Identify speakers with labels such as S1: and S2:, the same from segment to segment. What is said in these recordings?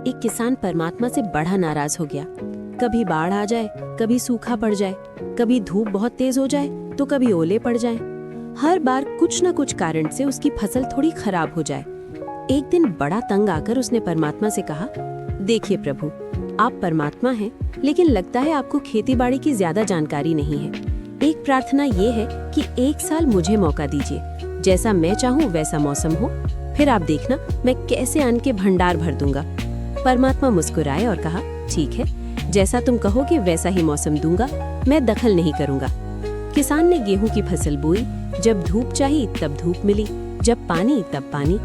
S1: एक किसान परमात्मा से बड़ा नाराज हो गया। कभी बाढ़ आ जाए, कभी सूखा पड़ जाए, कभी धूप बहुत तेज हो जाए तो कभी ओले पड़ जाएं। हर बार कुछ न कुछ कारण से उसकी फसल थोड़ी खराब हो जाए। एक दिन बड़ा तंग आकर उसने परमात्मा से कहा, देखिए प्रभु, आप परमात्मा हैं, लेकिन लगता है आपको खेतीबाड़ी की ज्यादा जानकारी नहीं है। एक प्रार्थना ये है कि एक साल मुझे मौका दीजिए, जैसा मैं चाहूँ वैसा मौसम हो, फिर आप देखना मैं कैसे अन्न के भंडार भर दूंगा। परमात्मा मुस्कुराए और कहा, ठीक है, जैसा तुम कहोगे वैसा ही मौसम दूंगा, मैं दखल नहीं करूंगा। किसान ने गेहूं की फसल बोई। जब धूप चाहिए तब धूप मिली, जब पानी तब पानी।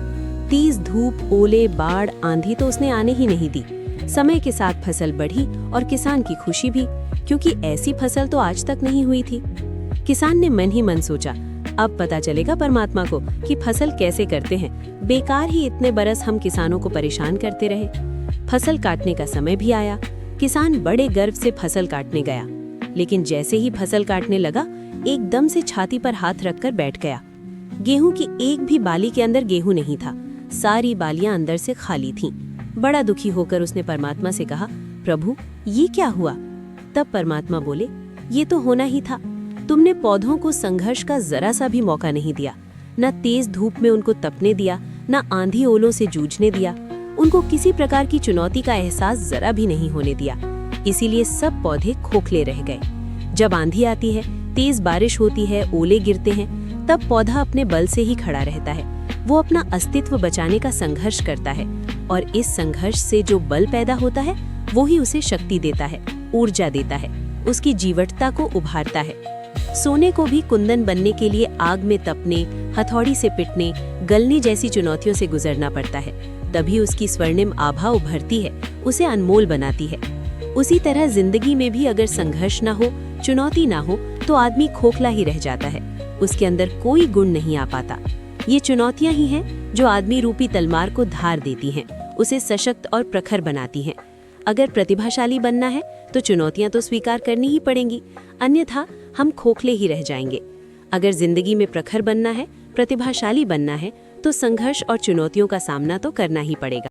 S1: तेज धूप, ओले, बाढ़, आंधी तो उसने आने ही नहीं दी। समय के साथ फसल बढ़ी और किसान की खुशी भी, क्योंकि ऐसी फसल तो आज तक नहीं हुई थी। किसान ने मन ही मन सोचा, अब पता चलेगा परमात्मा को कि फसल कैसे करते हैं। बेकार ही इतने बरस हम किसानों को परेशान करते रहे। फसल काटने का समय भी आया। किसान बड़े गर्व से फसल काटने गया, लेकिन जैसे ही फसल काटने लगा, एकदम से छाती पर हाथ रखकर बैठ गया। गेहूं की एक भी बाली के अंदर गेहूं नहीं था, सारी बालियां अंदर से खाली थीं। बड़ा दुखी होकर उसने परमात्मा से कहा, प्रभु, ये क्या हुआ? तब परमात्मा बोले, ये तो होना ही था। तुमने पौधों को संघर्ष का जरा सा भी मौका नहीं दिया, न तेज धूप में उनको तपने दिया, न आंधी ओलों से जूझने दिया। उनको किसी प्रकार की चुनौती का एहसास जरा भी नहीं होने दिया। इसीलिए सब पौधे खोखले रह गए। जब आंधी आती है, तेज बारिश होती है, ओले गिरते हैं, तब पौधा अपने बल से ही खड़ा रहता है। वो अपना अस्तित्व बचाने का संघर्ष करता है, और इस संघर्ष से जो बल पैदा होता है वो ही उसे शक्ति देता है, ऊर्जा देता है, उसकी जीवटता को उभारता है। सोने को भी कुंदन बनने के लिए आग में तपने, हथौड़ी से पिटने, गलने जैसी चुनौतियों से गुजरना पड़ता है, तभी उसकी स्वर्णिम आभा उभरती है, उसे अनमोल बनाती है। उसी तरह जिंदगी में भी अगर संघर्ष ना हो, चुनौती ना हो, तो आदमी खोखला ही रह जाता है, उसके अंदर कोई गुण नहीं आ पाता। ये चुनौतियां ही हैं जो आदमी रूपी तलवार को धार देती हैं, उसे सशक्त और प्रखर बनाती हैं। अगर प्रतिभाशाली बनना है तो चुनौतियां तो स्वीकार करनी ही पड़ेंगी, अन्यथा हम खोखले ही रह जाएंगे। अगर जिंदगी में प्रखर बनना है, प्रतिभाशाली बनना है, तो संघर्ष और चुनौतियों का सामना तो करना ही पड़ेगा।